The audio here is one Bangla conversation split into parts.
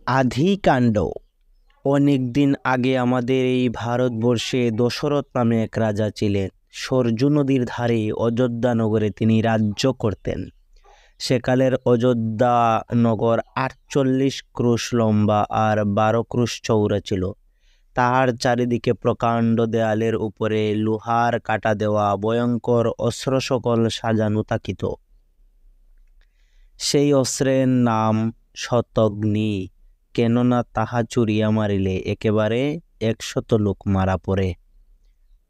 আদিকাণ্ড। অনেক দিন আগে আমাদের এই ভারতবর্ষে দশরথ নামে এক রাজা ছিলেন। সরজু নদীর ধারে অযোধ্যা নগরে তিনি রাজ্য করতেন। সেকালের অযোধ্যা নগর 48 ক্রোশ লম্বা আর 12 ক্রোশ চৌড়া ছিল। তাহার চারিদিকে প্রকাণ্ড দেয়ালের উপরে লোহার কাটা দেওয়া ভয়ঙ্কর অস্ত্র সকল সাজানো থাকিত। সেই অস্ত্রের নাম শতঘ্নি, কেননা তাহা চুরিয়া মারিলে একেবারে 100 লোক মারা পড়ে।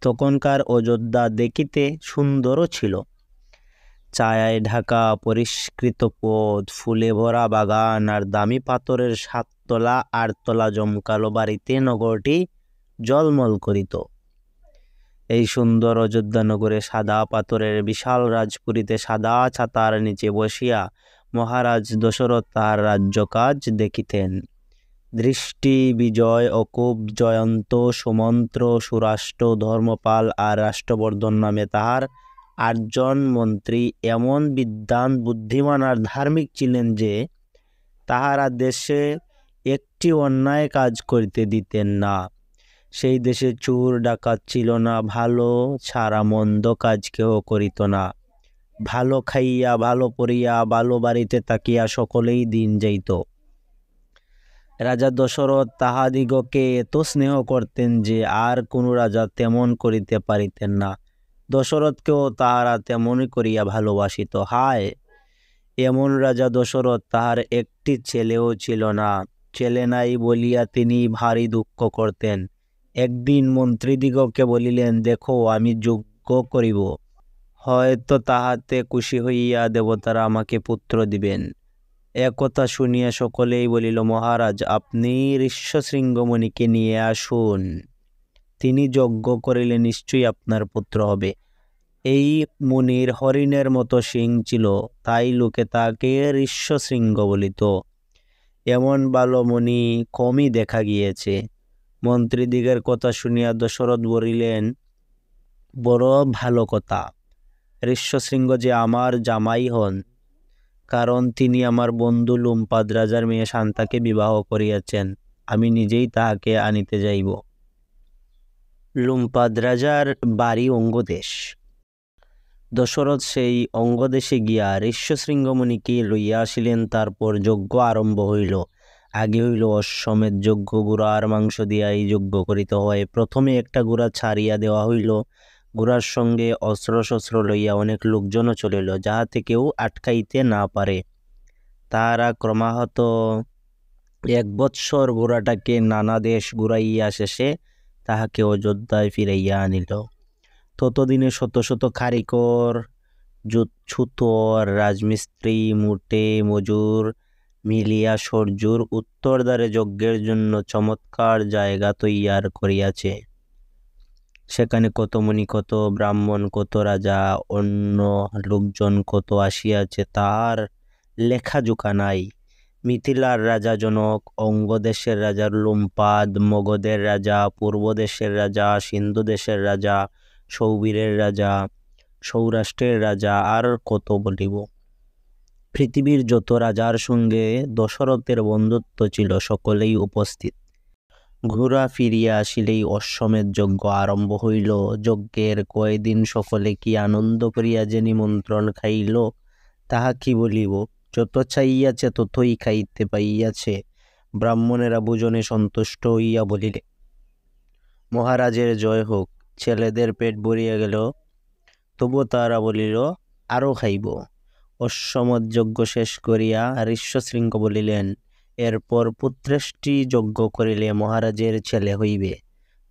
তখনকার অযোধ্যা দেখিতে সুন্দরও ছিল। ছায়ায় ঢাকা পরিষ্কৃত পথ, ফুলে ভরা বাগান আর দামি পাথরের 7 তলা 8 তলা জমকালো বাড়িতে নগরটি জলমল করিত। এই সুন্দর অযোধ্যা নগরে সাদা পাথরের বিশাল রাজপুরীতে সাদা ছাতার নিচে বসিয়া মহারাজ দশরথ তাহার রাজ্য কাজ দেখিতেন। দৃষ্টি, বিজয়, অকুব, জয়ন্ত, সুমন্ত্র, সুরাষ্ট্র, ধর্মপাল আর রাষ্ট্রবর্ধন নামে তাহার 8 জন মন্ত্রী এমন বিদ্বান, বুদ্ধিমান আর ধার্মিক ছিলেন যে তাহারা দেশে একটি অন্যায় কাজ করিতে দিতেন না। সেই দেশে চোর ডাকাত ছিল না, ভালো ছাড়া মন্দ কাজ কেউ করিত না। ভালো খাইয়া, ভালো পড়িয়া, ভালো বাড়িতে থাকিয়া সকলেই দিন যাইত। রাজা দশরথ তাহাদিগকে এত স্নেহ করতেন যে আর কোনো রাজা তেমন করিতে পারিতেন না। দশরথকেও তাহারা তেমনই করিয়া ভালোবাসিত। হায়, এমন রাজা দশরথ, তাহার একটি ছেলেও ছিল না। ছেলে নাই বলিয়া তিনি ভারী দুঃখ করতেন। একদিন মন্ত্রীদিগকে বলিলেন, দেখো, আমি যজ্ঞ করিব, হয়তো তাহাতে খুশি হইয়া দেবতারা আমাকে পুত্র দিবেন। একথা শুনিয়া সকলেই বলিল, মহারাজ, আপনি ঋষ্যশৃঙ্গমণিকে নিয়ে আসুন, তিনি যজ্ঞ করিলে নিশ্চয়ই আপনার পুত্র হবে। এই মুনির হরিণের মতো শিং ছিল, তাই লোকে তাকে ঋষ্যশৃঙ্গ বলিত। এমন ভালো মুনি কমই দেখা গিয়েছে। মন্ত্রীদিগের কথা শুনিয়া দশরথ বলিলেন, বড় ভালো কথা, ঋষ্যশৃঙ্গ যে আমার জামাই হন, কারণ তিনি আমার বন্ধু লুম্পাদ রাজার মেয়ে শান্তাকে বিবাহ করিয়াছেন। আমি নিজেই তাহাকে আনিতে যাইব। লুম্পাদ রাজার বাড়ি অঙ্গদেশ। দশরথ সেই অঙ্গদেশে গিয়া ঋষ্যশৃঙ্গমণিকে লইয়া আসিলেন। তারপর যজ্ঞ আরম্ভ হইল। আগে হইল অশ্বমেধ যজ্ঞ। গুড়ার মাংস দিয়া এই যজ্ঞ করিতে হয়। প্রথমে একটা গুড়া ছাড়িয়া দেওয়া হইল। গুড়ার সঙ্গে অস্ত্র শস্ত্র লইয়া অনেক লোকজনও চলিল, যাহাতে কেউ আটকাইতে না পারে। তাহারা ক্রমাগত 1 বৎসর ঘোড়াটাকে নানা দেশ ঘুরাইয়া শেষে তাহাকে অযোধ্যায় ফিরাইয়া আনিল। ততদিনে শত শত কারিগর, ছুতোর, রাজমিস্ত্রি, মুটে মজুর মিলিয়া সরজুর উত্তরদ্বারে যজ্ঞের জন্য চমৎকার জায়গা তৈয়ার করিয়াছে। সেখানে কত মুনি, কত ব্রাহ্মণ, কত রাজা, অন্য লোকজন কত আসিয়াছে, তার লেখাজোখা নাই। মিথিলার রাজা জনক, অঙ্গদেশের রাজা লুম্পাদ, মগধের রাজা, পূর্বদেশের রাজা, সিন্ধু দেশের রাজা, সৌবীরের রাজা, সৌরাষ্ট্রের রাজা, আর কত বলিব। পৃথিবীর যত রাজার সঙ্গে দশরথের বন্ধুত্ব ছিল, সকলেই উপস্থিত। ঘোড়া ফিরিয়া আসিলেই অশ্বমেধ যজ্ঞ আরম্ভ হইল। যজ্ঞের কয়দিন সকলে কি আনন্দ করিয়া যে নিমন্ত্রণ খাইল, তাহা কি বলিব। যত চাইয়াছে ততই খাইতে পাইয়াছে। ব্রাহ্মণেরা ভোজনে সন্তুষ্ট হইয়া বলিলে, মহারাজের জয় হোক। ছেলেদের পেট ভরিয়া গেল, তবু তারা বলিল, আরও খাইব। অশ্বমেধ যজ্ঞ শেষ করিয়া ঋষ্যশৃঙ্গ বলিলেন, এরপর পুত্রেষ্টি যজ্ঞ করিলে মহারাজের ছেলে হইবে।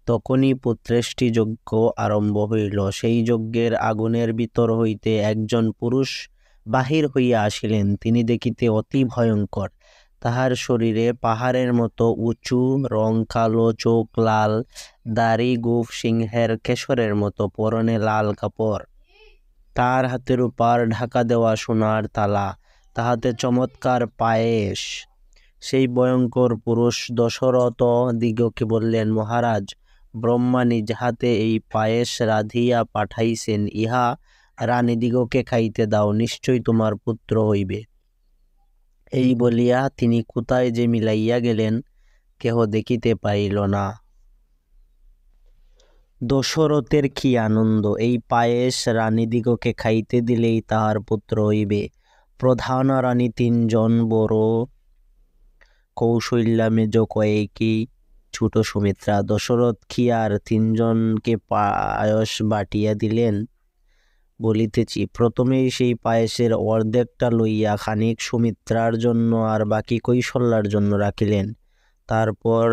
তখনই পুত্রেষ্টি যজ্ঞ আরম্ভ হইল। সেই যজ্ঞের আগুনের ভিতর হইতে একজন পুরুষ বাহির হইয়া আসিলেন। তিনি দেখিতে অতি ভয়ঙ্কর। তাহার শরীরে পাহাড়ের মতো উঁচু, রং কালো, চোখ লাল, দাড়ি গোঁফ সিংহের কেশরের মতো, পরনে লাল কাপড়, তার হাতে রূপার ঢাকা দেওয়া সোনার তালা, তাহাতে চমৎকার পায়েস। সেই ভয়ঙ্কর পুরুষ দশরথ দিগকে বললেন, মহারাজ, ব্রহ্মা নিজ হাতে এই পায়েস রাধিয়া পাঠাইছেন, ইহা রানীদিগকে খাইতে দাও, নিশ্চয়ই তোমার পুত্র হইবে। এই বলিয়া তিনি কোথায় যে মিলাইয়া গেলেন কেহ দেখিতে পাইল না। দশরথের কি আনন্দ! এই পায়েস রানীদিগকে খাইতে দিলেই তাহার পুত্র হইবে। প্রধান রানী তিনজন, বড় কৌশল্যা, মেজ কয়েকী, ছোট সুমিত্রা। দশরথ কি আর তিনজনকে পায়স বাটিয়া দিলেন? বলিতেছি, প্রথমেই সেই পায়েসের অর্ধেকটা লইয়া খানিক সুমিত্রার জন্য আর বাকি কৌশল্যার জন্য রাখিলেন। তারপর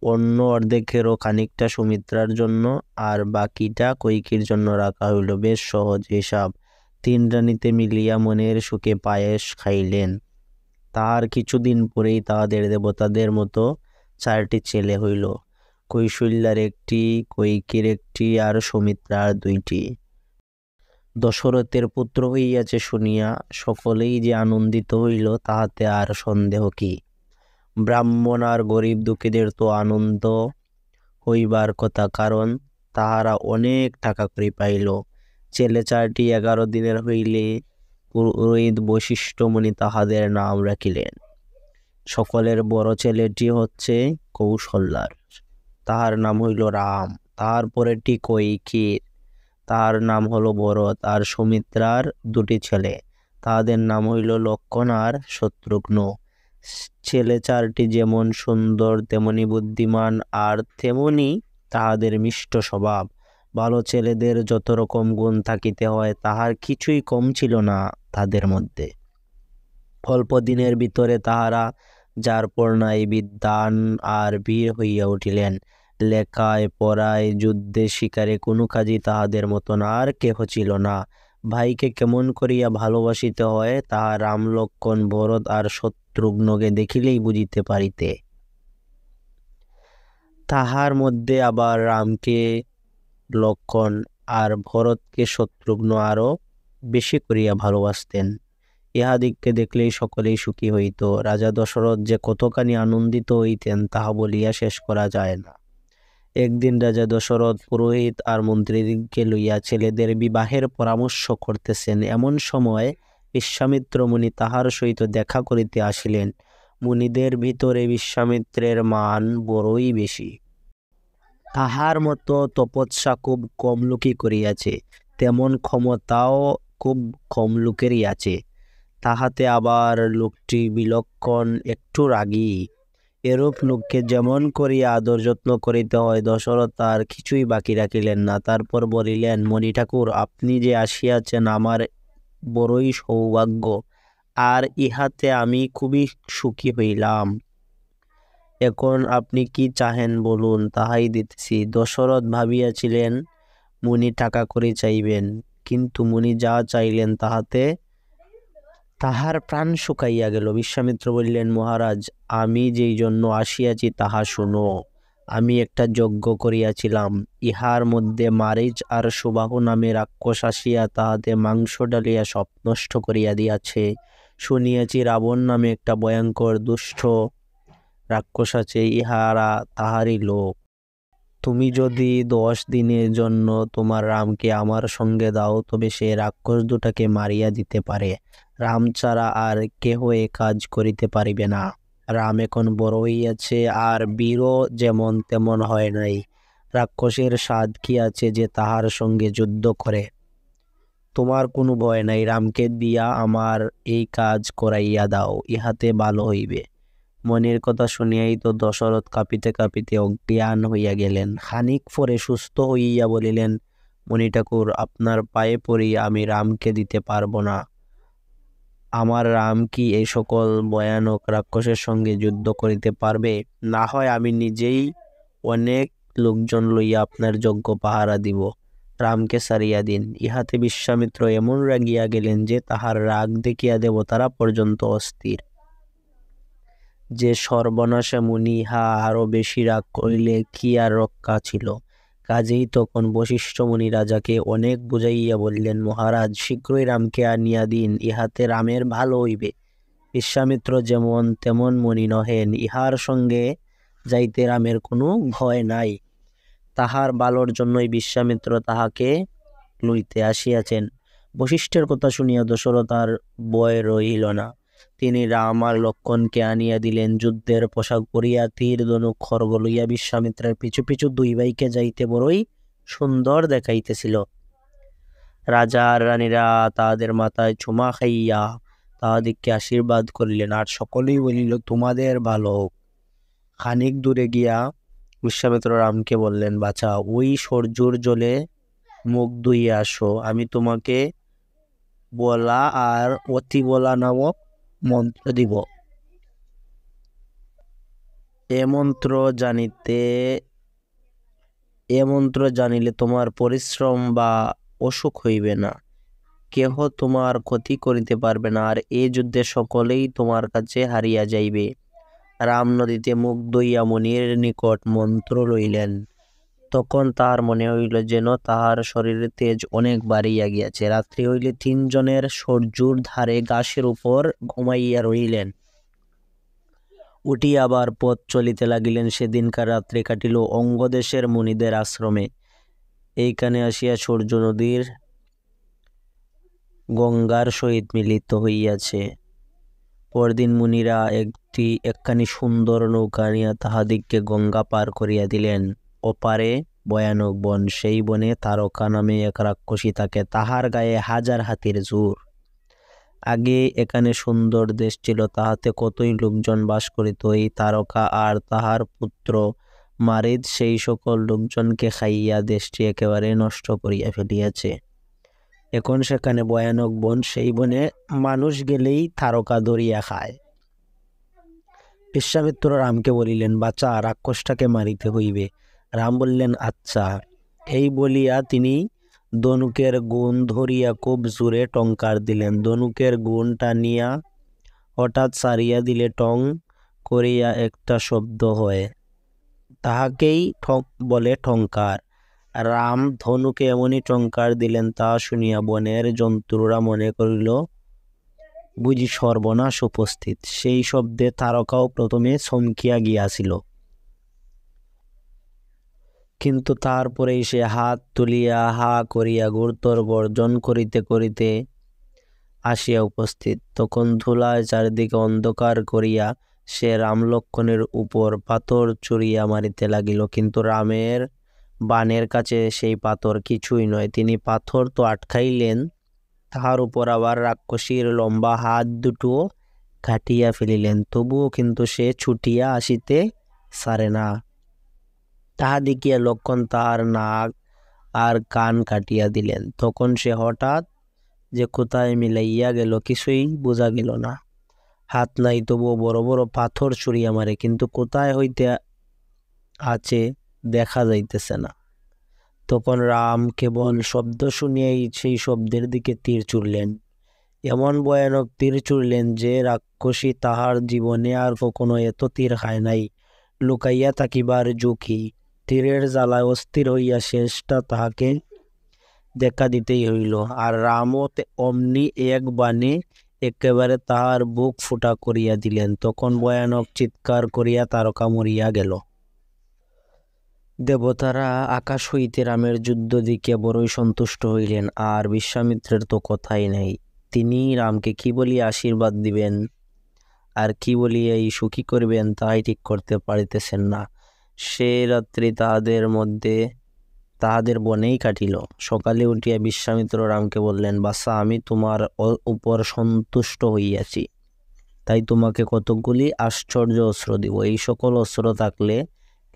অন্য অর্ধেকেরও খানিকটা সুমিত্রার জন্য আর বাকিটা কইকের জন্য রাখা হইল। বেশ সহজ হিসাব। তিন রানীতে মিলিয়া মনের সুখে পায়েস খাইলেন। তাহার কিছুদিন পরেই তাহাদের দেবতাদের মতো 4টি ছেলে হইল। কৌশল্যার 1টি, কইকের 1টি আর সুমিত্রার 2টি। দশরথের পুত্র হইয়াছে শুনিয়া সকলেই যে আনন্দিত হইল তাহাতে আর সন্দেহ কি। ব্রাহ্মণ আর গরিব দুঃখীদের তো আনন্দ হইবার কথা, কারণ তাহারা অনেক টাকা করে পাইল। ছেলে 4টি 11 দিনের হইলে পুরোহিত বশিষ্ঠমুনি তাহাদের নাম রাখিলেন। সকলের বড় ছেলেটি হচ্ছে কৌশল্যার, তাহার নাম হইল রাম। তাহার পরেরটি কইকের, তাহার নাম হলো ভরত। আর সুমিত্রার 2টি ছেলে, তাহাদের নাম হইল লক্ষণ আর শত্রুঘ্ন। ছেলে 4টি যেমন সুন্দর তেমনি বুদ্ধিমান আর তেমনি তাহাদের মিষ্ট স্বভাব। ভালো ছেলেদের যত রকম গুণ থাকিতে হয় তাহার কিছুই কম ছিল না তাদের মধ্যে। অল্প দিনের ভিতরে তাহারা যার পর্ণায় বিদ্বান আর বীর হইয়া উঠিলেন। লেখায় পড়ায় যুদ্ধে শিকারে কোনো কাজই তাহাদের মতন আর কেহ ছিল না। ভাইকে কেমন করিয়া ভালোবাসিতে হয় তাহা রাম, লক্ষণ, ভরত আর শত্রুঘ্নকে দেখিলেই বুঝিতে পারিতে। তাহার মধ্যে আবার রামকে লক্ষণ আর ভরতকে শত্রুঘ্ন আরো বেশি করিয়া ভালোবাসতেন। ইহাদিগকে দেখলেই সকলেই সুখী হইত। রাজা দশরথ যে কতখানি আনন্দিত হইতেন তাহা বলিয়া শেষ করা যায় না। একদিন রাজা দশরথ পুরোহিত আর মন্ত্রীদিগকে লইয়া ছেলেদের বিবাহের পরামর্শ করতেছেন। এমন সময় বিশ্বামিত্র মুনি তাহার সহিত দেখা করিতে আসিলেন। মুনিদের ভিতরে বিশ্বামিত্রের মান বড়ই বেশি। তাহার মতো তপস্যা খুব কম লোকই করিয়াছে, তেমন ক্ষমতাও খুব কম লোকেরই আছে। তাহাতে আবার লোকটি বিলক্ষণ, একটু রাগী। এরূপ লোককে যেমন করিয়া আদর যত্ন করিতে হয় দশরথ তার কিছুই বাকি রাখিলেন না। তারপর বলিলেন, মণি ঠাকুর, আপনি যে আসিয়াছেন আমার বড়ই সৌভাগ্য, আর ইহাতে আমি খুবই সুখী হইলাম। এখন আপনি কি চাহেন বলুন, তাহাই দিতেছি। দশরথ ভাবিয়াছিলেন মুনি টাকা করে চাইবেন, কিন্তু মুনি যা চাইলেন তাহাতে তাহার প্রাণ শুকাইয়া গেল। বিশ্বামিত্র বলিলেন, মহারাজ, আমি যেই জন্য আসিয়াছি তাহা শুনো। আমি একটা যজ্ঞ করিয়াছিলাম, ইহার মধ্যে মারিচ আর সুবাহু নামে রাক্ষস আসিয়া তাহাতে মাংস ডালিয়া সব নষ্ট করিয়া দিয়াছে। শুনিয়াছি রাবণ নামে একটা ভয়ঙ্কর দুষ্ট রাক্ষস আছে, ইহারা তাহারই লোক। তুমি যদি 10 দিনের জন্য তোমার রামকে আমার সঙ্গে দাও তবে সে রাক্ষস দুটাকে মারিয়া দিতে পারে। রাম ছাড়া আর কেহ এ কাজ করিতে পারিবে না। রাম এখন বড় হইয়াছে আর বীরও যেমন তেমন হয় নাই। রাক্ষসের সাধ কি আছে যে তাহার সঙ্গে যুদ্ধ করে? তোমার কোনো ভয় নাই, রামকে দিয়া আমার এই কাজ করাইয়া দাও, ইহাতে ভালো হইবে। মনের কথা শুনিয়াই তো দশরথ কাঁপিতে কাঁপিতে অজ্ঞান হইয়া গেলেন। খানিক পরে সুস্থ হইয়া বলিলেন, মণি ঠাকুর, আপনার পায়ে পড়ি, আমি রামকে দিতে পারব না। আমার রাম কি এই সকল ভয়ানক রাক্ষসের সঙ্গে যুদ্ধ করিতে পারবে? না হয় আমি নিজেই অনেক লোকজন লইয়া আপনার যজ্ঞ পাহারা দিব, রামকে সারিয়া দিন। ইহাতে বিশ্বামিত্র এমন রাগিয়া গেলেন যে তাহার রাগ দেখিয়া দেবতারা পর্যন্ত অস্থির। যে সর্বনাশে মুনি ইহা আরো বেশি রাগ করিলে কি আর রক্ষা ছিল। কাজেই তখন বশিষ্ঠ মুনি রাজাকে অনেক বুঝাইয়া বললেন, মহারাজ, শীঘ্রই রামকে আনিয়া দিন, ইহাতে রামের ভালো হইবে। বিশ্বামিত্র যেমন তেমন মুনি নহেন, ইহার সঙ্গে যাইতে রামের কোনো ভয় নাই। তাহার ভালোর জন্যই বিশ্বামিত্র তাহাকে লইতে আসিয়াছেন। বশিষ্ঠের কথা শুনিয়া দশরথ আর ভয় রহিল না। তিনি রাম আর লক্ষ্মণকে আনিয়া দিলেন। যুদ্ধের পোশাক পরিয়া তীর ধনুক খড়গ লইয়া বিশ্বামিত্রের পিছু পিছু দুই ভাইকে যাইতে বড়ই সুন্দর দেখাইতেছিল। রাজা আর রানীরা তাহাদের মাথায় চুমা খাইয়া তাহাদিগকে আশীর্বাদ করিলেন, আর সকলেই বলিল তোমাদের ভালো হোক। খানিক দূরে গিয়া বিশ্বামিত্র রামকে বললেন, বাছা, ওই সরজুর জলে মুখ ধুইয়া আসো, আমি তোমাকে বলা আর অতি বলা নামক মন্ত্র দিব। এ মন্ত্র জানিলে তোমার পরিশ্রম বা অসুখ হইবে না, কেহ তোমার ক্ষতি করিতে পারবে না, আর এ যুদ্ধে সকলেই তোমার কাছে হারিয়া যাইবে। রাম নদীতে মুখ ধুইয়া মুনির নিকট মন্ত্র লইলেন। তখন তাহার মনে হইল যেন তাহার শরীরের তেজ অনেক বাড়িয়া গিয়াছে। রাত্রি হইলে তিনজনের সরজুর ধারে ঘাসের উপর ঘুমাইয়া রহিলেন। উঠিয়া আবার পথ চলিতে লাগিলেন। সেদিনকার রাত্রি কাটিল অঙ্গদেশের মুনিদের আশ্রমে। এইখানে আসিয়া সূর্য নদীর গঙ্গার সহিত মিলিত হইয়াছে। পরদিন মুনিরা একখানি সুন্দর নৌকা আনিয়া তাহাদিগকে গঙ্গা পার করিয়া দিলেন। ওপারে ভয়ানক বন, সেই বনে তারকা নামে এক রাক্ষসী থাকে, তাহার গায়ে 1000 হাতির জোর। আগে এখানে সুন্দর দেশ ছিল, তাহাতে কতই লোকজন বাস করিত। এই তারকা আর তাহার পুত্র মারিদ সেই সকল লোকজনকে খাইয়া দেশটি একেবারে নষ্ট করিয়া ফেলিয়াছে। এখন সেখানে ভয়ানক বন, সেই বনে মানুষ গেলেই তারকা ধরিয়া খায়। বিশ্বামিত্র রামকে বলিলেন, বাছা, রাক্ষসটাকে মারিতে হইবে। রাম বললেন, আচ্ছা। এই বলিয়া তিনি ধনুকের গুণ ধরিয়া খুব জোরে টঙ্কার দিলেন। ধনুকের গুণ টানিয়া হঠাৎ ছাড়িয়া দিলে টং করিয়া একটা শব্দ হয়, তাহাকেই বলে টঙ্কার। রাম ধনুকে এমনই টঙ্কার দিলেন, তাহা শুনিয়া বনের জন্তুরা মনে করিল বুঝি সর্বনাশ উপস্থিত। সেই শব্দে তারকাও প্রথমে চমকিয়া গিয়াছিল, কিন্তু তারপরেই সে হাত তুলিয়া হা করিয়া গুরুতর গর্জন করিতে করিতে আসিয়া উপস্থিত। তখন ধুলায় চারিদিকে অন্ধকার করিয়া সে রাম লক্ষ্মণের উপর পাথর ছুঁড়িয়া মারিতে লাগিল, কিন্তু রামের বাণের কাছে সেই পাথর কিছুই নয়। তিনি পাথর তো আটকাইলেন, তাহার উপর আবার রাক্ষসীর লম্বা হাত দুটো কাটিয়া ফেলিলেন, তবুও কিন্তু সে ছুটিয়া আসিতে ছাড়ে না। তাহা দেখিয়া লক্ষ্মণ তাহার নাক আর কান কাটিয়া দিলেন। তখন সে হঠাৎ যে কোথায় মিলাইয়া গেল কিছুই বোঝা গেল না। হাত নাই, তবুও বড় বড় পাথর ছুঁড়িয়া মারে, কিন্তু কোথায় হইতে আছে দেখা যাইতেছে না। তখন রাম কেবল শব্দ শুনিয়াই সেই শব্দের দিকে তীর ছুড়লেন। এমন ভয়ানক তীর ছুড়লেন যে রাক্ষসী তাহার জীবনে আর কখনো এত তীর খায় নাই। লুকাইয়া থাকিবার ঝুঁকি, তীরের জ্বালায় অস্থির হইয়া শেষটা তাহাকে দেখা দিতেই হইল। আর রামও অমনি এক বাণে একেবারে তাহার বুক ফুটা করিয়া দিলেন। তখন ভয়ানক চিৎকার করিয়া তারকা মরিয়া গেল। দেবতারা আকাশ হইতে রামের যুদ্ধ দেখিয়া বড়ই সন্তুষ্ট হইলেন। আর বিশ্বামিত্রের তো কথাই নাই, তিনি রামকে কি বলিয়া আশীর্বাদ দিবেন আর কি বলিয়া এই সুখী করিবেন তাহাই ঠিক করতে পারিতেছেন না। সে রাত্রি তাহাদের বনেই কাটিল। সকালে উঠিয়া বিশ্বামিত্র রামকে বললেন, বাছা, আমি তোমার উপর সন্তুষ্ট হইয়াছি, তাই তোমাকে কতকগুলি আশ্চর্য অস্ত্র দিব। এই সকল অস্ত্র থাকলে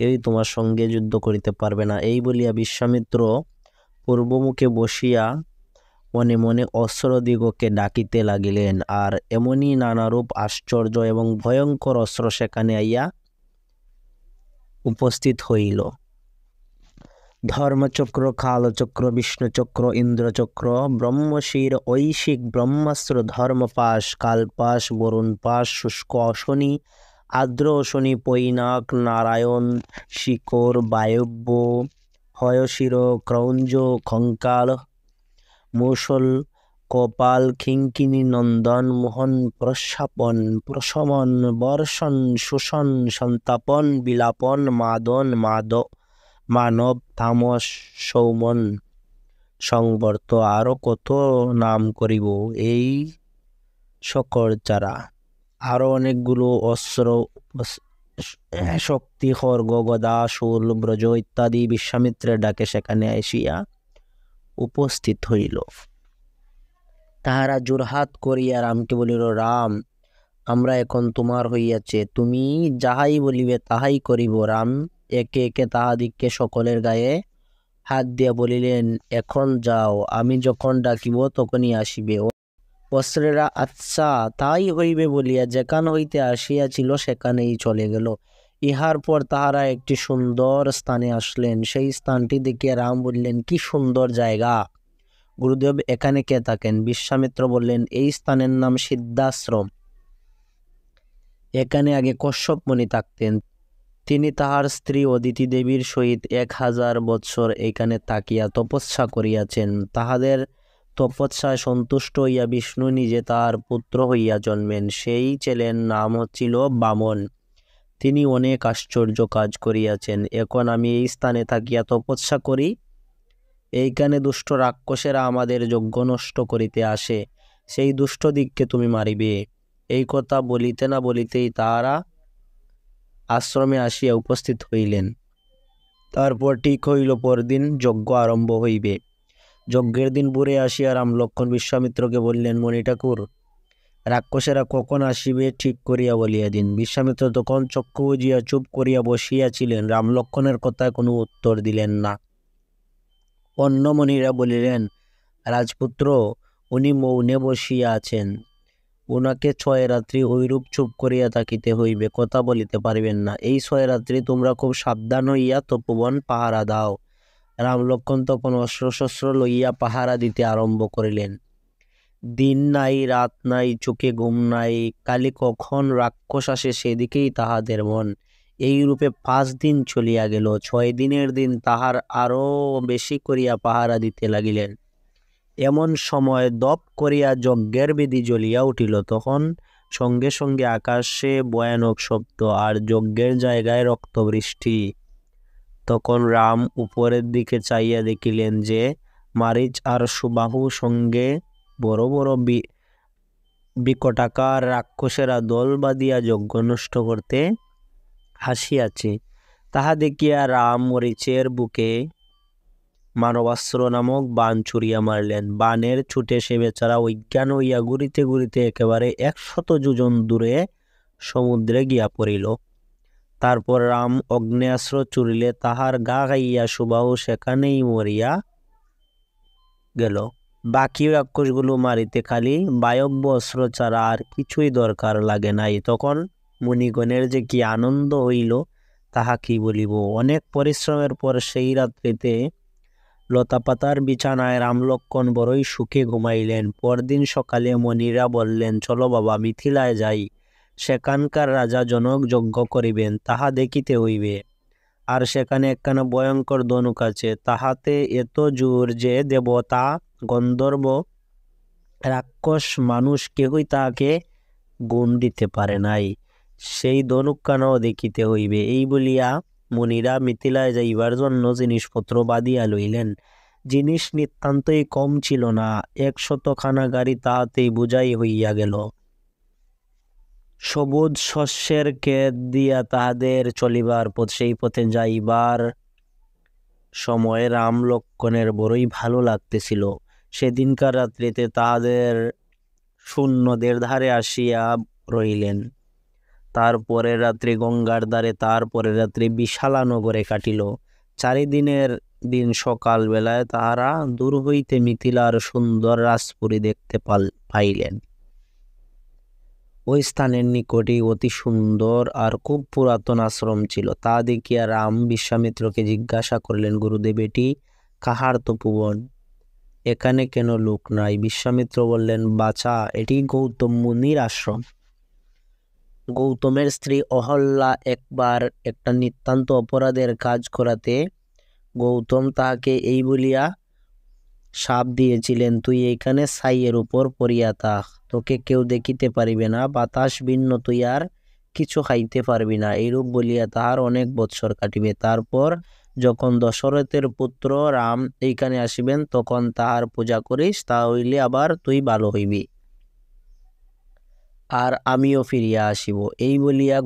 কেউই তোমার সঙ্গে যুদ্ধ করিতে পারবে না। এই বলিয়া বিশ্বামিত্র পূর্বমুখে বসিয়া মনে মনে অস্ত্রদিগকে ডাকিতে লাগিলেন। আর এমনই নানারূপ আশ্চর্য এবং ভয়ঙ্কর অস্ত্র সেখানে আইয়া উপস্থিত হইল। ধর্মচক্র, কালচক্র, বিষ্ণুচক্র, ইন্দ্রচক্র, ব্রহ্মশির, ঐশিক ব্রহ্মাস্ত্র, ধর্মপাশ, কালপাশ, বরুণ পাশ, শুষ্ক অশনি, আর্দ্র অশনি, পৈনাক, নারায়ণ, শিকর, বায়ব্য, হয়শির, ক্রৌঞ্জ, খঙ্কাল, মূষল, কপাল, খিঙ্কিনি, নন্দন, মোহন, প্রস্বাপন, প্রশমন, বর্ষণ, শোষণ, সন্তাপন, বিলাপন, মাদন, মানব, তামস, সৌমন, সংবর্ত, আরো কত নাম করিব। এই সকল চারা আরো অনেকগুলো অস্ত্র, শক্তি, খড়গ, গদা, শূল, ব্রজ ইত্যাদি বিশ্বামিত্রের ডাকে সেখানে আসিয়া উপস্থিত হইল। তাহারা জোড়হাত করিয়া রামকে বলিল, রাম, আমরা এখন তোমার হইয়াছে, তুমি যাহাই বলিবে তাহাই করিব। রাম একে একে তাহাদিগকে সকলের গায়ে হাত দিয়া বলিলেন, এখন যাও, আমি যখন ডাকিব তখনই আসিবে। অস্ত্রেরা আচ্ছা তাই হইবে বলিয়া যেখান হইতে আসিয়াছিল সেখানেই চলে গেল। ইহার পর তাহারা একটি সুন্দর স্থানে আসলেন। সেই স্থানটি দেখিয়া রাম বললেন, কি সুন্দর জায়গা গুরুদেব, এখানে কে থাকেন? বিশ্বামিত্র বললেন, এই স্থানের নাম সিদ্ধাশ্রম। এখানে আগে কশ্যপ মুনি থাকতেন। তিনি তাহার স্ত্রী অদিতি দেবীর সহিত 1000 বৎসর এখানে থাকিয়া তপস্যা করিয়াছেন। তাহাদের তপস্যায় সন্তুষ্ট হইয়া বিষ্ণু নিজে তাহার পুত্র হইয়া জন্মেন। সেই ছেলের নাম হচ্ছিল বামন। তিনি অনেক আশ্চর্য কাজ করিয়াছেন। এখন আমি এই স্থানে থাকিয়া তপস্যা করি, এইখানে দুষ্ট রাক্ষসেরা আমাদের যজ্ঞ নষ্ট করিতে আসে, সেই দুষ্ট দিককে তুমি মারিবে। এই কথা বলিতে না বলিতেই তাহারা আশ্রমে আসিয়া উপস্থিত হইলেন। তারপর ঠিক হইল পরদিন যজ্ঞ আরম্ভ হইবে। যজ্ঞের দিন ভোরে আসিয়া রাম লক্ষ্মণ বিশ্বামিত্রকে বললেন, মণি ঠাকুর, রাক্ষসেরা কখন আসিবে ঠিক করিয়া বলিয়া দিন। বিশ্বামিত্র তখন চক্ষু বুজিয়া চুপ করিয়া বসিয়াছিলেন। রাম লক্ষ্মণের কথায় কোনো উত্তর দিলেন না। অন্য মণিরা বলিলেন, রাজপুত্র, উনি মৌনে বসিয়া আছেন, উনাকে 6 রাত্রি ঐরূপ চুপ করিয়া থাকিতে হইবে, কথা বলিতে পারিবেন না। এই 6 রাত্রি তোমরা খুব সাবধান হইয়া তপোবন পাহারা দাও। রাম লক্ষ্মণ তখন অস্ত্রশস্ত্র লইয়া পাহারা দিতে আরম্ভ করিলেন। দিন নাই, রাত নাই, চোখে ঘুম নাই, কালি কখন রাক্ষস আসে সেদিকেই তাহাদের মন। এই রূপে 5 দিন চলিয়া গেল। 6 দিনের দিন তাহার আরো বেশি করিয়া পাহারা দিতে লাগিলেন। এমন সময় দপ করিয়া যজ্ঞের বেদী জ্বলিয়া উঠিল। তখন সঙ্গে সঙ্গে আকাশে ভয়ানক শব্দ, আর যজ্ঞের জায়গায় রক্তবৃষ্টি। তখন রাম উপরের দিকে চাইয়া দেখিলেন যে মারিচ আর সুবাহু সঙ্গে বড় বড় বিকটাকার রাক্ষসেরা দল বাঁধিয়া যজ্ঞ নষ্ট করতে আসিয়াছে। তাহা দেখিয়া রাম মরিচের বুকে মানবাস্ত্র নামক বাণ ছুড়িয়া মারলেন। বাণের ছুটে সে বেচারা অজ্ঞান হইয়া ঘুরিতে ঘুরিতে একেবারে 100 যোজন দূরে সমুদ্রে গিয়া পড়িল। তারপর রাম অগ্নেয়াস্ত্র ছুড়িলে তাহার গা খাইয়া সুবাহু সেখানেই মরিয়া গেল। বাকি রাক্ষসগুলো মারিতে খালি বায়ব্য অস্ত্র ছাড়া আর কিছুই দরকার লাগে নাই। তখন মুনিগণের যে কি আনন্দ হইল তাহা কি বলিব। অনেক পরিশ্রমের পর সেই রাত্রিতে লতাপাতার বিছানায় রাম লক্ষ্মণ বড়ই সুখে ঘুমাইলেন। পরদিন সকালে মণিরা বললেন, চলো বাবা, মিথিলায় যাই, সেখানকার রাজা জনক যজ্ঞ করিবেন, তাহা দেখিতে হইবে। আর সেখানে একখানা ভয়ঙ্কর ধনুক আছে, তাহাতে এত জোর যে দেবতা, গন্ধর্ব, রাক্ষস, মানুষ কেহই তাহাকে গুণ দিতে পারে নাই। সেই ধনুকখানাও দেখিতে হইবে। এই বলিয়া মুনিরা মিথিলায় যাইবার জন্য জিনিসপত্র বাঁধিয়া লইলেন। জিনিস নিতান্তই কম ছিল না, 100 খানা গাড়ি তাহাতেই বোঝাই হইয়া গেল। সবুজ শস্যের ক্ষেত দিয়া তাহাদের চলিবার পথ। সেই পথে যাইবার সময় রাম লক্ষ্মণের বড়ই ভালো লাগতেছিল। সেদিনকার রাত্রিতে তাহাদের শূন্যদের ধারে আসিয়া রইলেন। তারপরের রাত্রি গঙ্গার ধারে, তারপরের রাত্রি বিশালা নগরে কাটিল। 4 দিনের দিন সকাল বেলায় তাহারা দূর হইতে মিথিলার সুন্দর রাজপুরী দেখতে পাইলেন। ওই স্থানের নিকটেই অতি সুন্দর আর খুব পুরাতন আশ্রম ছিল। তা দেখিয়া রাম বিশ্বামিত্রকে জিজ্ঞাসা করলেন, গুরুদেব, এটি কাহার তপোবন? এখানে কেন লোক নাই? বিশ্বামিত্র বললেন, বাছা, এটি গৌতম মুনির আশ্রম। গৌতমের স্ত্রী অহল্যা একবার একটা নিতান্ত অপরাধের কাজ করাতে গৌতম তাহাকে এই বলিয়া শাপ দিয়েছিলেন, তুই এইখানে ছাইয়ের উপর পড়িয়া থাক, তোকে কেউ দেখিতে পারিবে না, বাতাস ভিন্ন, তুই আর কিছু খাইতে পারবি না। এইরূপ বলিয়া তাহার অনেক বৎসর কাটিবে। তারপর যখন দশরথের পুত্র রাম এইখানে আসিবেন তখন তাহার পূজা করিস, তা হইলে আবার তুই ভালো হইবি। আর আমিও ফিরিয়া আসিব। এই বলিয়া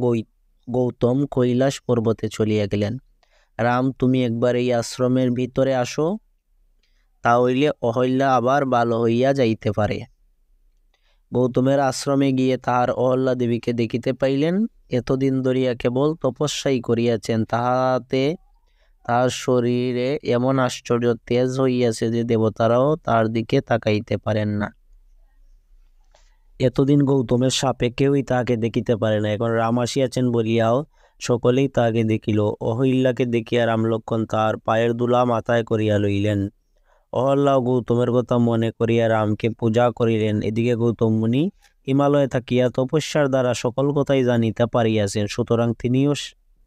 গৌতম কৈলাস পর্বতে চলিয়া গেলেন। রাম, তুমি একবার এই আশ্রমের ভিতরে আসো, তাহলে অহল্যা আবার ভালো হইয়া যাইতে পারে। গৌতমের আশ্রমে গিয়ে তাহার অহল্যা দেবীকে দেখিতে পাইলেন। এতদিন ধরিয়া কেবল তপস্যাই করিয়াছেন, তাহাতে তাহার শরীরে এমন আশ্চর্য তেজ হইয়াছে যে দেবতারাও তার দিকে তাকাইতে পারেন না। এতদিন গৌতমের সাপে কেউই তাহাকে দেখিতে পারে না, এখন রাম আসিয়াছেন বলিয়াও সকলেই তাহাকে দেখিল। অহল্যাকে দেখিয়া রাম লক্ষ্মণ তাহার পায়ের ধুলা মাথায় করিয়া লইলেন। অহল্যাও গৌতমের কথা মনে করিয়া রামকে পূজা করিলেন। এদিকে গৌতম মুনি হিমালয়ে থাকিয়া তপস্যার দ্বারা সকল কথাই জানিতে পারিয়াছেন, সুতরাং তিনিও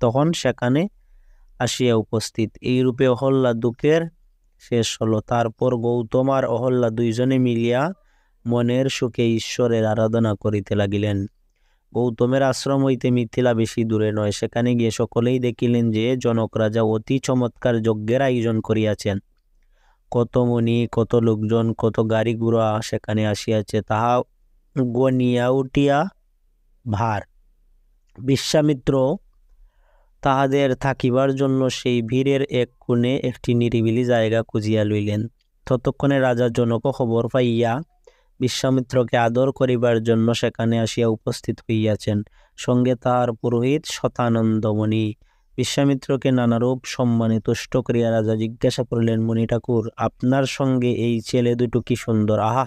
তখন সেখানে আসিয়া উপস্থিত। এইরূপে অহল্যা দুঃখের শেষ হল। তারপর গৌতম আর অহল্যা দুইজনে মিলিয়া মনের সুখে ঈশ্বরের আরাধনা করিতে লাগিলেন। গৌতমের আশ্রম হইতে মিথিলা বেশি দূরে নয়। সেখানে গিয়ে সকলেই দেখিলেন যে জনক রাজা অতি চমৎকার যজ্ঞের আয়োজন করিয়াছেন। কত মুনি, কত লোকজন, কত গাড়ি ঘোড়া সেখানে আসিয়াছে, তাহা গনিয়া উঠিয়া ভার। বিশ্বামিত্র তাহাদের থাকিবার জন্য সেই ভিড়ের এক কোণে একটি নিরিবিলি জায়গা খুঁজিয়া লইলেন। ততক্ষণে রাজা জনক খবর পাইয়া বিশ্বামিত্রকে আদর করিবার জন্য সেখানে আসিয়া উপস্থিত হইয়াছেন, সঙ্গে তাহার পুরোহিত শতানন্দমণি। বিশ্বামিত্রকে নানারূপ সম্মানে তুষ্ট করিয়া রাজা জিজ্ঞাসা করিলেন, মুনি ঠাকুর, আপনার সঙ্গে এই ছেলে দুটো কি সুন্দর! আহা,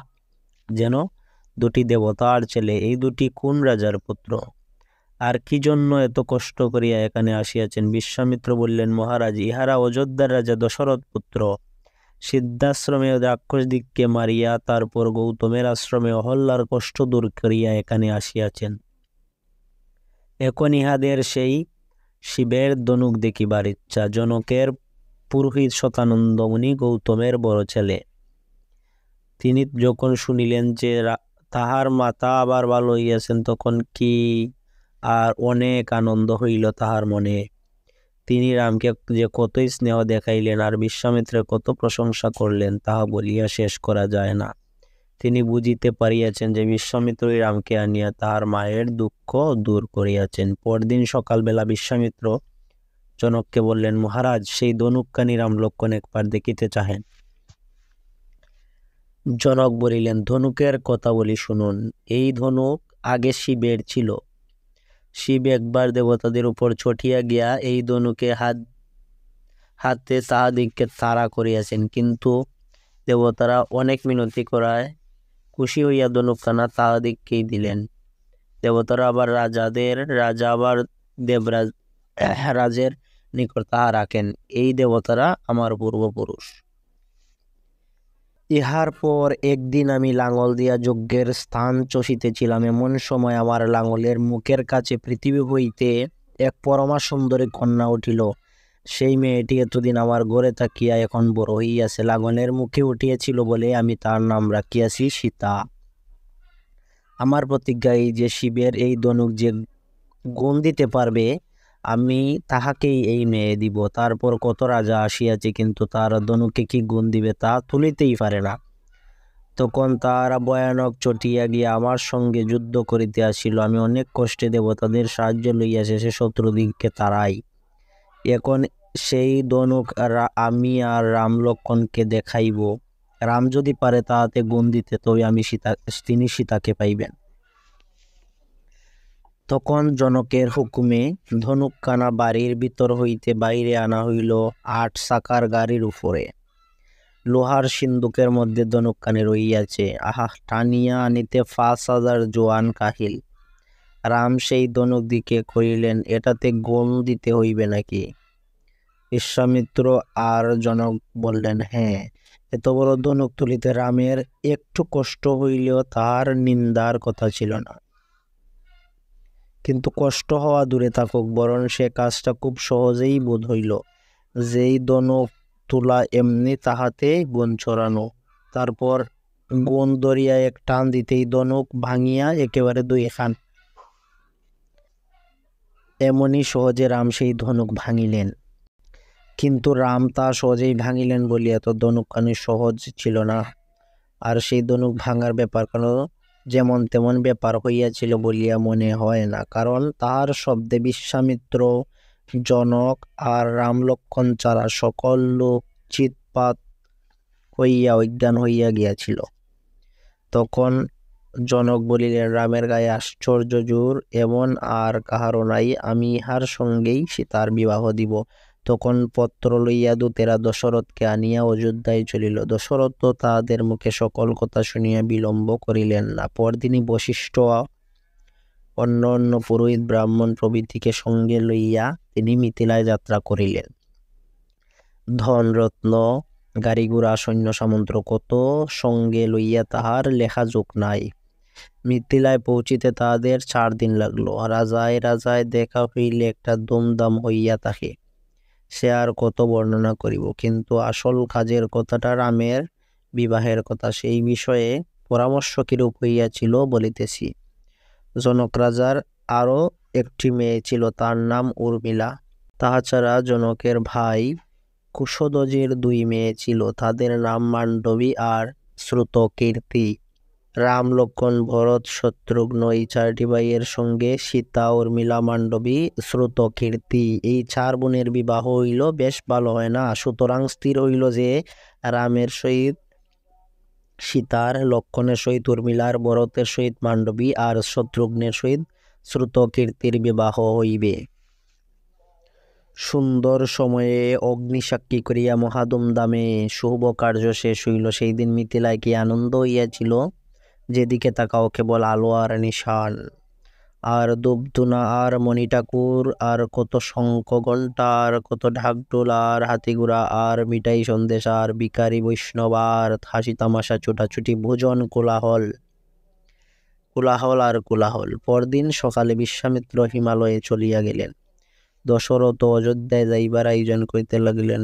যেন দুটি দেবতার ছেলে। এই দুটি কোন রাজার পুত্র? আর কি জন্য এত কষ্ট করিয়া এখানে আসিয়াছেন? বিশ্বামিত্র বললেন, মহারাজ, ইহারা অযোধ্যার রাজা দশরথ পুত্র। সিদ্ধাশ্রমে রাক্ষসদিগকে মারিয়া তারপর গৌতমের আশ্রমে অহল্যার কষ্ট দূর করিয়া এখানে আসিয়াছেন। এখন ইহাদের সেই শিবের ধনুক দেখিবার ইচ্ছা। জনকের পুরোহিত শতানন্দমণি গৌতমের বড় ছেলে। তিনি যখন শুনিলেন যে তাহার মাতা আবার ভালো হইয়াছেন, তখন কি আর অনেক আনন্দ হইল তাহার মনে। তিনি রামকে যে কতই স্নেহ দেখাইলেন আর বিশ্বামিত্রের কত প্রশংসা করলেন, তাহা বলিয়া শেষ করা যায় না। তিনি বুঝিতে পারিয়াছেন যে বিশ্বামিত্রই রামকে আনিয়া তাহার মায়ের দুঃখ দূর করিয়াছেন। পরদিন সকালবেলা বিশ্বামিত্র জনককে বললেন, মহারাজ, সেই ধনুকখানি রাম লক্ষ্মণ একবার দেখিতে চাহেন। জনক বলিলেন, ধনুকের কথা বলি শুনুন। এই ধনুক আগে শিবের ছিল। শিব একবার দেবতাদের উপর ছটিয়া গিয়া এই ধনুকে হাতে তাহাদিগকে তাড়া করিয়াছেন, কিন্তু দেবতারা অনেক মিনতি করায় খুশি হইয়া ধনুকখানা তাহাদিগকেই দিলেন। দেবতারা আবার রাজা আবার দেবরাজ রাজের নিকট তাহা রাখেন। এই দেবতারা আমার পূর্বপুরুষ। ইহার পর একদিন আমি লাঙল দিয়া যজ্ঞের স্থান চষিতেছিলাম। এমন সময় আমার লাঙলের মুখের কাছে পৃথিবী হইতে এক পরমা সুন্দরী কন্যা উঠিল। সেই মেয়েটি এতদিন আমার ঘরে থাকিয়া এখন বড় হইয়াছে। লাঙলের মুখে উঠিয়াছিল বলে আমি তার নাম রাখিয়াছি সীতা। আমার প্রতিজ্ঞা এই যে শিবের এই ধনুক যে গুণ দিতে পারবে, আমি তাহাকেই এই মেয়ে দিব। তারপর কত রাজা আসিয়াছে, কিন্তু তার ধনুকে কি গুণ দিবে তা তুলিতেই পারে না। তখন তাহারা ভয়ানক চটিয়া গিয়া আমার সঙ্গে যুদ্ধ করিতে আসিল। আমি অনেক কষ্টে দেবতাদের সাহায্য লইয়া শেষে শত্রুদিগকে তাড়াই। এখন সেই ধনুক আমি আর রাম লক্ষ্মণকে দেখাইব। রাম যদি পারে তাহাতে গুণ দিতে, তবে তিনি সীতাকে পাইবেন। তখন জনকের হুকুমে ধনুকখানা বাড়ির ভিতর হইতে বাইরে আনা হইল 8 চাকার গাড়ির উপরে। লোহার সিন্দুকের মধ্যে ধনুকখানি রহিয়াছে। আহা, টানিয়া আনিতে 5000 জোয়ান কাহিল। রাম সেই ধনুক দিকে কহিলেন, এটাতে গোল দিতে হইবে নাকি? বিশ্বামিত্র আর জনক বললেন, হ্যাঁ। এত বড় ধনুক তুলিতে রামের একটু কষ্ট হইলেও তাহার নিন্দার কথা ছিল না। কিন্তু কষ্ট হওয়া দূরে থাকুক, বরং সে কাজটা খুব সহজেই বোধ হইল। যেই ধনুক তুলা এমনি তাহাতে গুণ ছড়ানো। তারপর গুণ ধরিয়া এক টান দিতেই ধনুক ভাঙিয়া একেবারে 2 খান। এমনি সহজে রাম সেই ধনুক ভাঙিলেন। কিন্তু রাম তা সহজেই ভাঙিলেন বলিয়া তো ধনুকখানি সহজ ছিল না। আর সেই ধনুক ভাঙার ব্যাপার কারণ যেমন তেমন ব্যাপার হইয়াছিল বলিয়া মনে হয় না, কারণ তাহার শব্দে বিশ্বামিত্র, জনক আর রামলক্ষণ ছাড়া সকল লোক চিৎপাত হইয়া অজ্ঞান হইয়া গিয়াছিল। তখন জনক বলিলেন, রামের গায়ে আশ্চর্য জোর, এমন আর কাহারও নাই, আমি ইহার সঙ্গেই সীতার বিবাহ দিব। তখন পত্র লইয়া দূতেরা দশরথকে আনিয়া অযোধ্যায় চলিল। দশরথ তাহাদের মুখে সকল কথা শুনিয়া বিলম্ব করিলেন না। পরদিনই বশিষ্ঠ অন্য অন্য পুরোহিত ব্রাহ্মণ প্রভৃতিকে সঙ্গে লইয়া তিনি মিথিলায় যাত্রা করিলেন। ধন রত্ন গাড়ি ঘোড়া সৈন্য সামন্ত কত সঙ্গে লইয়া তাহার লেখাযোগ নাই। মিথিলায় পৌঁছিতে তাহাদের 4 দিন লাগলো। রাজায় রাজায় দেখা হইলে একটা দমদাম হইয়া থাকে, সে আর কত বর্ণনা করিব। কিন্তু আসল কাজের কথাটা, রামের বিবাহের কথা, সেই বিষয়ে পরামর্শ কিরূপ হইয়াছিল বলিতেছি। জনক রাজার আরো একটি মেয়ে ছিল, তার নাম উর্মিলা। তাহা ছাড়া জনকের ভাই কুশধ্বজের 2 মেয়ে ছিল, তাদের নাম মান্ডবী আর শ্রুতকীর্তি। রাম, লক্ষণ, ভরত, শত্রুঘ্ন এই 4টি ভাইয়ের সঙ্গে সীতা, উর্মিলা, মান্ডবী, শ্রুতকীর্তি এই 4 বোনের বিবাহ হইল। বেশ ভালো হয় না? সুতরাং স্থির হইল যে রামের সহিত সীতার, লক্ষণের সহিত উর্মিলার, ভরতের সহিত মান্ডবী আর শত্রুঘ্নের সহিত শ্রুতকীর্তির বিবাহ হইবে। সুন্দর সময়ে অগ্নিসাক্ষী করিয়া মহাধুমধামে শুভ কার্য শেষ হইল। সেই দিন মিথিলায় কি আনন্দ হইয়াছিল, যেদিকে তাকাও কেবল আলো আর নিশান, আর ধূপধুনা আর মণিঠাকুর, আর কত শঙ্খ ঘণ্টা, আর কত ঢাকঢোল আর হাতিঘোড়া, আর মিঠাই সন্দেশ, আর ভিখারি বৈষ্ণব, আর হাসি তামাশা, ছুটাছুটি, ভোজন, কোলাহল কোলাহল আর কোলাহল। পরদিন সকালে বিশ্বামিত্র হিমালয়ে চলিয়া গেলেন। দশরথ অযোধ্যায় যাইবার আয়োজন করিতে লাগিলেন।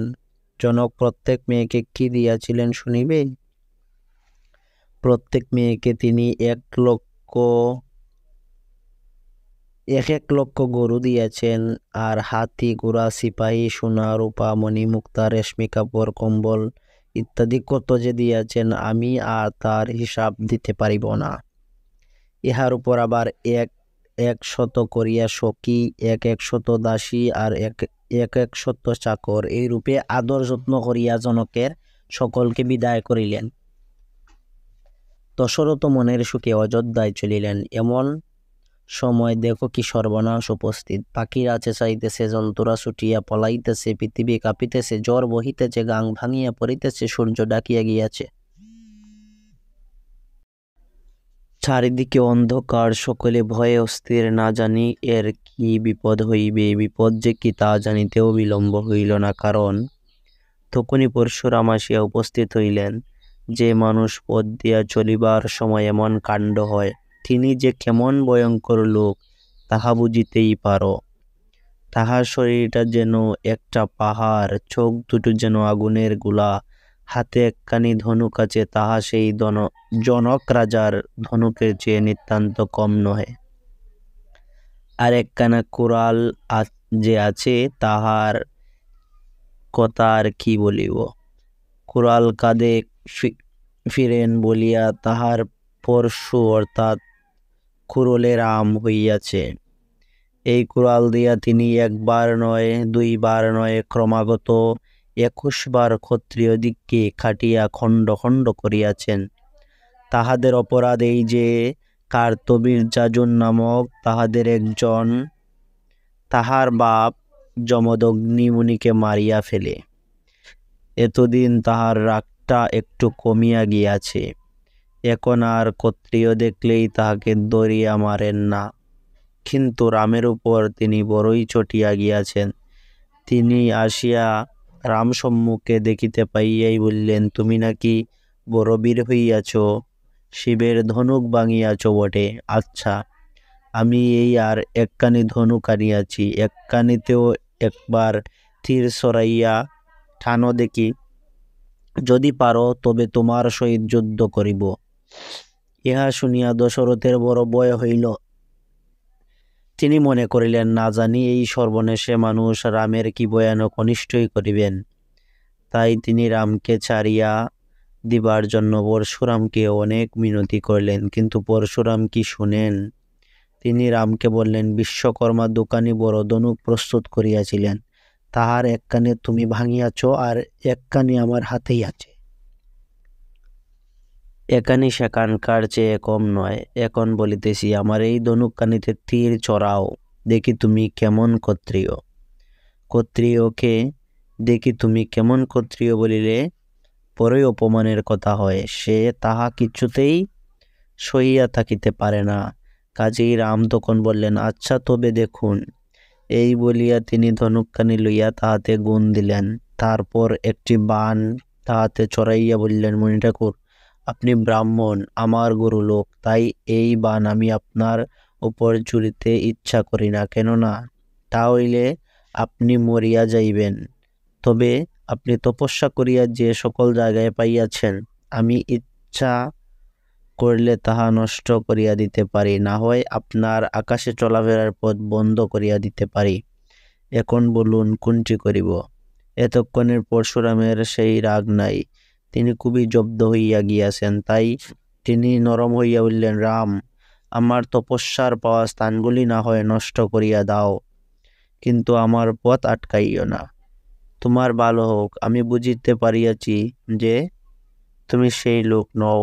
জনক প্রত্যেক মেয়েকে কি দিয়াছিলেন শুনিবে? প্রত্যেক মেয়েকে তিনি 1 লক্ষ গরু দিয়াছেন, আর হাতি, ঘোড়া, সিপাহী, সোনা, রূপা, মণি, মুক্তা, রেশমি কাপড়, কম্বল ইত্যাদি কত যে দিয়াছেন, আমি আর তার হিসাব দিতে পারিব না। ইহার উপর আবার 100 করিয়া সখী, 100 দাসী, আর 100 চাকর, এই রূপে আদর যত্ন করিয়া জনকের সকলকে বিদায় করিলেন। দশরথ মনের সুখে অযোধ্যায় চলিলেন। এমন সময় দেখো কি সর্বনাশ উপস্থিত। পাখিরা চেঁচাইতেছে, জন্তুরা ছুটিয়া পলাইতেছে, পৃথিবী কাঁপিতেছে, জ্বর বহিতেছে, গাং ভাঙিয়া পড়িতেছে, সূর্য ডাকিয়া গিয়াছে। চারিদিকে অন্ধকার, সকলে ভয়ে অস্থির, না জানি এর কি বিপদ হইবে। বিপদ যে কি তা জানিতেও বিলম্ব হইল না, কারণ তখনই পরশুরাম আসিয়া উপস্থিত হইলেন। যে মানুষ পথ দিয়া চলিবার সময় এমন কাণ্ড হয়, তিনি যে কেমন ভয়ঙ্কর লোক তাহা বুঝিতেই পারো। তাহার শরীরটা যেন একটা পাহাড়, চোখ দুটো যেন আগুনের গোলা, হাতে একখানি ধনুক আছে, তাহা সেই জনক রাজার ধনুকের চেয়ে নিতান্ত কম নহে। আর একখানা কুড়াল যে আছে, তাহার কথা আর কি বলিব। কুড়াল কাঁধে ফিরেন বলিয়া তাহার পরশু অর্থাৎ কুড়লের আম হইয়াছে। এই কুড়াল দিয়া তিনি 1 বার নয়, 2 বার নয়, ক্রমাগত 21 বার ক্ষত্রিয় দিগকে কাটিয়া খণ্ড খণ্ড করিয়াছেন। তাহাদের অপরাধ এই যে কার্তবীর্যার্জুন নামক তাহাদের একজন, তাহার বাপ যমদগ্নি মুনিকে মারিয়া ফেলে। এতদিন তাহার রাগটা একটু কমিয়া গিয়াছে, এখন আর ক্ষত্রিয় দেখলেই তাহাকে ধরিয়া মারেন না। কিন্তু রামের উপর তিনি বড়ই চটিয়া গিয়াছেন। তিনি আসিয়া রাম সম্মুখে দেখিতে পাইয়াই বললেন, তুমি নাকি বড় বীর হইয়াছ, শিবের ধনুক ভাঙিয়াছ বটে। আচ্ছা, আমি এই আর একখানি ধনুক আনিয়াছি, একখানিতেও একবার তীর সরাইয়া টানো দেখি, যদি পারো তবে তোমার সহিত যুদ্ধ করিব। ইহা শুনিয়া দশরথের বড় ভয় হইল। তিনি মনে করিলেন, না জানি এই সর্বনেশে মানুষ রামের কি ভয়ানক অনিষ্টই করিবেন। তাই তিনি রামকে ছাড়িয়া দিবার জন্য পরশুরামকে অনেক মিনতি করলেন, কিন্তু পরশুরাম কি শুনেন? তিনি রামকে বললেন, বিশ্বকর্মা দোকানি বড় ধনুক প্রস্তুত করিয়াছিলেন, তাহার একখানি তুমি ভাঙিয়াছ, আর একখানি আমার হাতেই আছে। এখানি সেখানকার চেয়ে কম নয়। এখন বলিতেছি, আমার এই ধনুকখানিতে তীর চড়াও, দেখি তুমি কেমন ক্ষত্রিয়। ক্ষত্রিয়কে দেখি তুমি কেমন ক্ষত্রিয় বলিলে পরই অপমানের কথা হয়, সে তাহা কিছুতেই সহিয়া থাকিতে পারে না। কাজেই রাম তখন বললেন, আচ্ছা তবে দেখুন। এই বলিয়া তিনি ধনুকখানি লইয়া তাহাতে গুণ দিলেন, তারপর একটি বাণ তাহাতে চড়াইয়া বললেন, মণি ঠাকুর, আপনি ব্রাহ্মণ, আমার গুরু লোক, তাই এই বাণ আমি আপনার উপর ছুড়িতে ইচ্ছা করি না, কেননা তা হইলে আপনি মরিয়া যাইবেন। তবে আপনি তপস্যা করিয়া যে সকল জায়গায় পাইয়াছেন, আমি ইচ্ছা করলে তাহা নষ্ট করিয়া দিতে পারি, না হয় আপনার আকাশে চলাফেরার পথ বন্ধ করিয়া দিতে পারি। এখন বলুন কোনটি করিব। এতক্ষণের পরশুরামের সেই রাগ নাই, তিনি খুবই জব্দ হইয়া গিয়াছেন। তাই তিনি নরম হইয়া বললেন, রাম, আমার তপস্যার পাওয়া স্থানগুলি না হয় নষ্ট করিয়া দাও, কিন্তু আমার পথ আটকাইও না। তোমার ভালো হোক, আমি বুঝিতে পারিয়াছি যে তুমি সেই লোক নও।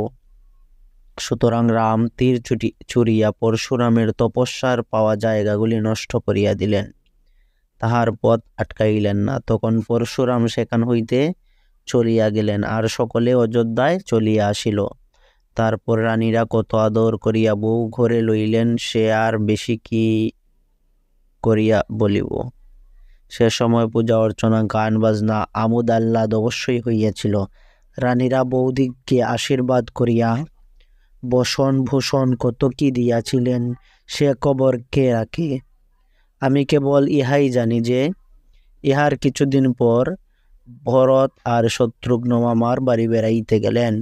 সুতরাং রাম তীর ছুড়িয়া পরশুরামের তপস্যার পাওয়া জায়গাগুলি নষ্ট করিয়া দিলেন, তাহার পথ আটকাইলেন না। তখন পরশুরাম সেখান হইতে চলিয়া গেলেন, আর সকলে অযোধ্যায় চলিয়া আসিল। তারপর রানীরা কত আদর করিয়া বউ ঘরে লইলেন, সে আর বেশি কি করিয়া বলিব। সে সময় পূজা অর্চনা, গান বাজনা, আমোদ আহ্লাদ অবশ্যই হইয়াছিল। রানীরা বৌদিকে আশীর্বাদ করিয়া বসন ভূষণ কত কি দিয়াছিলেন, সে খবর কে রাখে? আমি কেবল ইহাই জানি যে ইহার কিছুদিন পর ভরত আর শত্রুঘ্ন মামার বাড়ি বেড়াইতে গেলেন।